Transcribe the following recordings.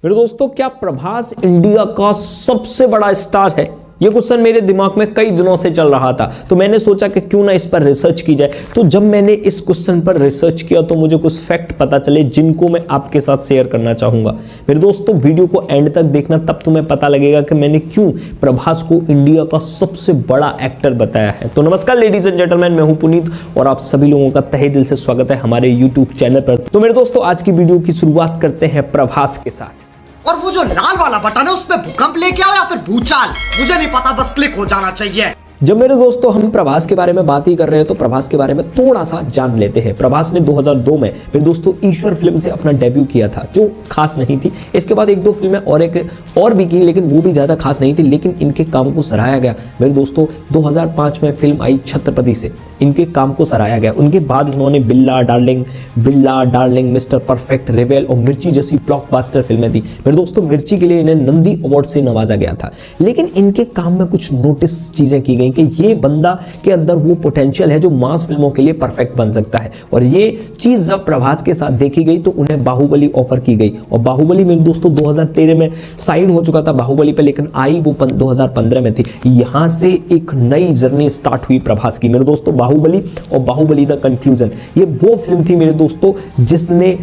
मेरे दोस्तों, क्या प्रभास इंडिया का सबसे बड़ा स्टार है? ये क्वेश्चन मेरे दिमाग में कई दिनों से चल रहा था, तो मैंने सोचा कि क्यों ना इस पर रिसर्च की जाए। तो जब मैंने इस क्वेश्चन पर रिसर्च किया तो मुझे कुछ फैक्ट पता चले जिनको मैं आपके साथ शेयर करना चाहूंगा। मेरे दोस्तों, वीडियो को एंड तक देखना, तब तुम्हें पता लगेगा कि मैंने क्यों प्रभास को इंडिया का सबसे बड़ा एक्टर बताया है। तो नमस्कार लेडीज एंड जेंटलमैन, मैं हूं पुनीत और आप सभी लोगों का तहे दिल से स्वागत है हमारे यूट्यूब चैनल पर। तो मेरे दोस्तों, आज की वीडियो की शुरुआत करते हैं प्रभास के साथ। और वो जो लाल वाला बटन है उसमें भूकंप लेके आओ या फिर भूचाल, मुझे नहीं पता, बस क्लिक हो जाना चाहिए। जब मेरे दोस्तों हम प्रभास के बारे में बात ही कर रहे हैं तो प्रभास के बारे में थोड़ा सा जान लेते हैं। प्रभास ने 2002 में मेरे दोस्तों ईश्वर फिल्म से अपना डेब्यू किया था, जो खास नहीं थी। इसके बाद एक दो फिल्में और भी की, लेकिन वो भी ज्यादा खास नहीं थी, लेकिन इनके काम को सराहा गया। मेरे दोस्तों, 2005 में फिल्म आई छत्रपति से, इनके काम को सराहा गया। उनके बाद इन्होंने बिल्ला डार्लिंग, मिस्टर परफेक्ट, रेवेल और मिर्ची जैसी ब्लॉकबस्टर फिल्में दी। मेरे दोस्तों, मिर्ची के लिए इन्हें नंदी अवार्ड से नवाजा गया था। लेकिन इनके काम में कुछ नोटिस चीजें की गई कि ये बंदा के अंदर वो पोटेंशियल है जो मास फिल्मों के लिए परफेक्ट बन सकता है। और ये चीज जब प्रभास के साथ देखी गई तो उन्हें बाहुबली ऑफर की गई। और बाहुबली मेरे दोस्तों 2013 में साइन हो चुका था बाहुबली पे, लेकिन आई वो 2015 में थी। यहां से एक नई जर्नी स्टार्ट हुई प्रभास की। मेरे दोस्तों, बाहुबली और बाहुबली द कंक्लूजन, ये वो फिल्म थी मेरे दोस्तों जिसने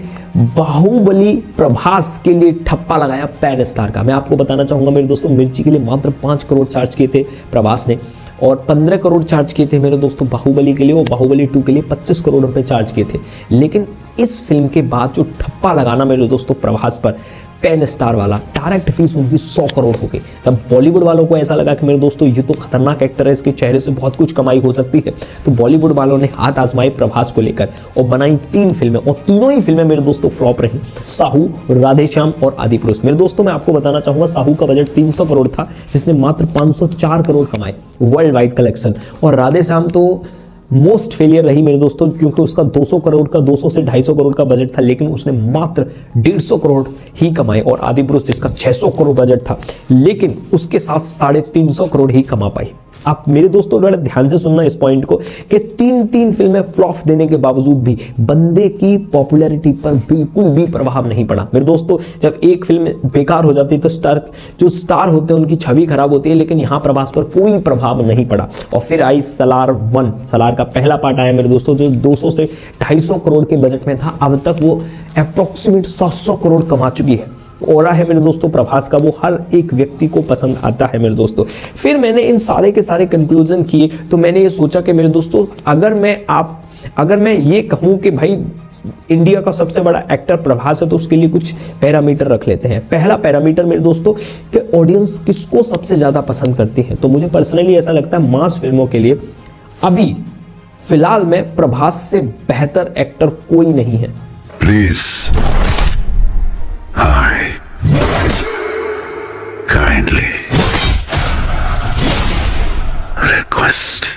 बाहुबली प्रभास के लिए ठप्पा लगाया पैन स्टार का। मैं आपको बताना चाहूंगा मेरे दोस्तों, मिर्ची के लिए मात्र 5 करोड़ चार्ज किए थे प्रभास ने और 15 करोड़ चार्ज किए थे मेरे दोस्तों बाहुबली के लिए, और बाहुबली 2 के लिए 25 करोड़ रुपए चार्ज किए थे। लेकिन इस फिल्म के बाद जो ठप्पा लगाना मेरे दोस्तों प्रभास पर पैन स्टार वाला, डायरेक्ट फीस उनकी 100 करोड़ हो गई। तब बॉलीवुड वालों को ऐसा लगा कि मेरे दोस्तों ये तो खतरनाक एक्टर है, इसके चेहरे से बहुत कुछ कमाई हो सकती है। तो बॉलीवुड वालों ने हाथ आजमाए प्रभास को लेकर और बनाई 3 फिल्में, और तीनों ही फिल्में मेरे दोस्तों फ्लॉप रही। साहू, राधेश्याम और आदिपुरुष। मेरे दोस्तों, मैं आपको बताना चाहूंगा, साहू का बजट 300 करोड़ था जिसने मात्र 504 करोड़ कमाए वर्ल्ड वाइड कलेक्शन। और राधेश्याम तो मोस्ट फेलियर रही मेरे दोस्तों, क्योंकि उसका 200 करोड़ का 200 से 250 करोड़ का बजट था, लेकिन उसने मात्र 150 करोड़ ही कमाए। और आदिपुरुष जिसका 600 करोड़ बजट था, लेकिन उसके साथ 350 करोड़ ही कमा पाई। आप मेरे दोस्तों बड़ा ध्यान से सुनना इस पॉइंट को कि 3 फिल्में फ्लॉप देने के बावजूद भी बंदे की पॉपुलैरिटी पर बिल्कुल भी प्रभाव नहीं पड़ा। मेरे दोस्तों, जब एक फिल्म बेकार हो जाती है तो जो स्टार होते हैं उनकी छवि खराब होती है, लेकिन यहां प्रभास पर कोई प्रभाव नहीं पड़ा। और फिर आई सलार 1, सलार का पहला पार्ट आया मेरे दोस्तों, जो 200 से 250 करोड़ के बजट में था। अब तक वो अप्रोक्सीमेट 700 करोड़ कमा चुकी है। और है मेरे दोस्तों प्रभास का, वो हर एक व्यक्ति को पसंद आता है मेरे दोस्तों। फिर मैंने इन सारे के सारे कंक्लूजन किए तो मैंने ये सोचा कि मेरे दोस्तों, अगर मैं ये कहूं कि भाई इंडिया का सबसे बड़ा एक्टर प्रभास है, तो उसके लिए कुछ पैरामीटर रख लेते हैं। पहला पैरामीटर मेरे दोस्तों कि ऑडियंस किसको सबसे ज्यादा पसंद करती है। तो मुझे पर्सनली ऐसा लगता है मास फिल्मों के लिए अभी फिलहाल में प्रभास से बेहतर एक्टर कोई नहीं है। Please kindly request।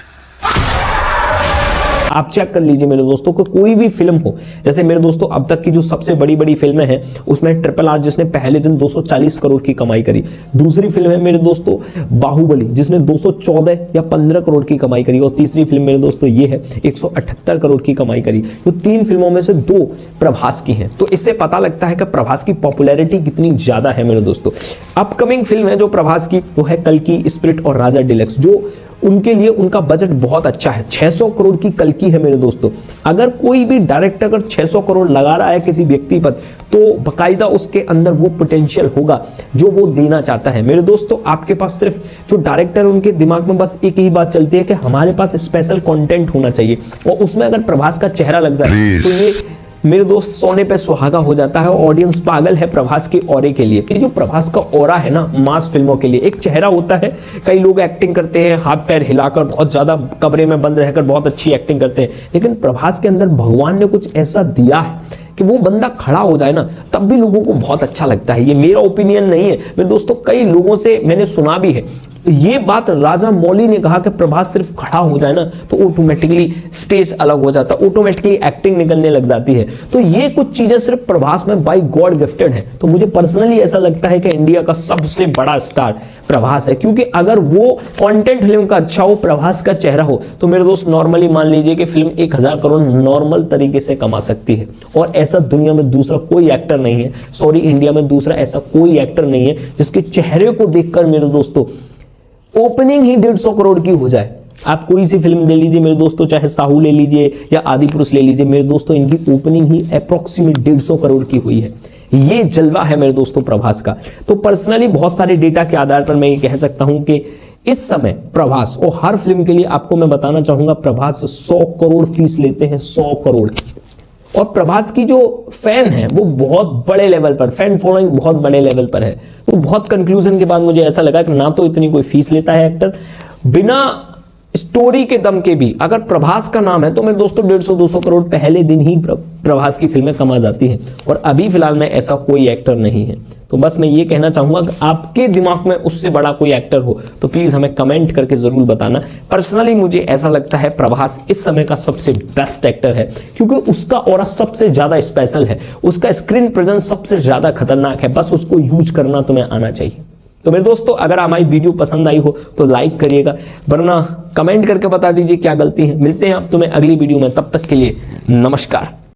आप चेक कर लीजिए मेरे दोस्तों को, कोई भी फिल्म हो, जैसे मेरे दोस्तों अब तक की जो सबसे बड़ी फिल्में हैं उसमें RRR जिसने पहले दिन 240 करोड़ की कमाई करी। दूसरी फिल्म है मेरे दोस्तों बाहुबली, जिसने 214 या 15 करोड़ की कमाई करी। और तीसरी फिल्म मेरे दोस्तों ये है 178 करोड़ की कमाई करी। तो 3 फिल्मों में से 2 प्रभास की हैं। तो इससे पता लगता है कि प्रभास की पॉपुलैरिटी कितनी ज्यादा है मेरे दोस्तों। अपकमिंग फिल्म है जो प्रभास की, वो है कल्कि, स्पिरिट और राजा डिलक्स, जो उनके लिए उनका बजट बहुत अच्छा है। 600 करोड़ की कल्कि है मेरे दोस्तों। अगर कोई भी डायरेक्टर अगर 600 करोड़ लगा रहा है किसी व्यक्ति पर, तो बकायदा उसके अंदर वो पोटेंशियल होगा जो वो देना चाहता है। मेरे दोस्तों, आपके पास सिर्फ जो डायरेक्टर उनके दिमाग में बस एक ही बात चलती है कि हमारे पास स्पेशल कंटेंट होना चाहिए, और उसमें अगर प्रभास का चेहरा लग जाए तो ये मेरे दोस्त सोने पे सुहागा हो जाता है। ऑडियंस पागल है प्रभास के ऑरे के लिए। जो प्रभास का ऑरा है ना मास फिल्मों के लिए, एक चेहरा होता है। कई लोग एक्टिंग करते हैं हाथ पैर हिलाकर, बहुत ज्यादा कमरे में बंद रहकर बहुत अच्छी एक्टिंग करते हैं, लेकिन प्रभास के अंदर भगवान ने कुछ ऐसा दिया है कि वो बंदा खड़ा हो जाए ना तब भी लोगों को बहुत अच्छा लगता है। ये मेरा ओपिनियन नहीं है मेरे दोस्तों, कई लोगों से मैंने सुना भी है। ये बात राजा मौली ने कहा कि प्रभास सिर्फ खड़ा हो जाए ना तो ऑटोमेटिकली स्टेज अलग हो जाता, ऑटोमेटिकली एक्टिंग निकलने लग जाती है। तो ये कुछ चीजें सिर्फ प्रभास में बाय गॉड गिफ्टेड है। तो मुझे पर्सनली ऐसा लगता है कि इंडिया का सबसे बड़ा स्टार प्रभास है, क्योंकि अगर वो कंटेंट फिल्म का अच्छा हो, प्रभास का चेहरा हो, तो मेरे दोस्त नॉर्मली मान लीजिए कि फिल्म 1000 करोड़ नॉर्मल तरीके से कमा सकती है। और ऐसा दुनिया में दूसरा कोई एक्टर नहीं है, सॉरी इंडिया में दूसरा ऐसा कोई एक्टर नहीं है जिसके चेहरे को देखकर मेरे दोस्तों ओपनिंग ही 150 करोड़ की हो जाए। आप कोई सी फिल्म ले लीजिए मेरे दोस्तों, चाहे साहू ले लीजिए या आदि पुरुष ले लीजिए, मेरे दोस्तों इनकी ओपनिंग ही अप्रोक्सीमेट 150 करोड़ की हुई है। ये जलवा है मेरे दोस्तों प्रभास का। तो पर्सनली बहुत सारे डेटा के आधार पर मैं ये कह सकता हूं कि इस समय प्रभास, और हर फिल्म के लिए आपको मैं बताना चाहूंगा, प्रभास 100 करोड़ फीस लेते हैं, 100 करोड़। और प्रभास की जो फैन है वो बहुत बड़े लेवल पर, फैन फॉलोइंग बहुत बड़े लेवल पर है। तो बहुत कंक्लूजन के बाद मुझे ऐसा लगा कि ना तो इतनी कोई फीस लेता है एक्टर, बिना स्टोरी के दम के भी अगर प्रभास का नाम है तो मेरे दोस्तों 150-200 करोड़ पहले दिन ही प्रभास की फिल्में कमा जाती हैं। और अभी फिलहाल में ऐसा कोई एक्टर नहीं है। तो बस मैं ये कहना चाहूंगा कि आपके दिमाग में उससे बड़ा कोई एक्टर हो तो प्लीज हमें कमेंट करके जरूर बताना। पर्सनली मुझे ऐसा लगता है प्रभास इस समय का सबसे बेस्ट एक्टर है, क्योंकि उसका ऑरा सबसे ज्यादा स्पेशल है, उसका स्क्रीन प्रेजेंस सबसे ज्यादा खतरनाक है। बस उसको यूज करना तुम्हें आना चाहिए। तो मेरे दोस्तों अगर हमारी वीडियो पसंद आई हो तो लाइक करिएगा, वरना कमेंट करके बता दीजिए क्या गलती है। मिलते हैं अब तुम्हें अगली वीडियो में, तब तक के लिए नमस्कार।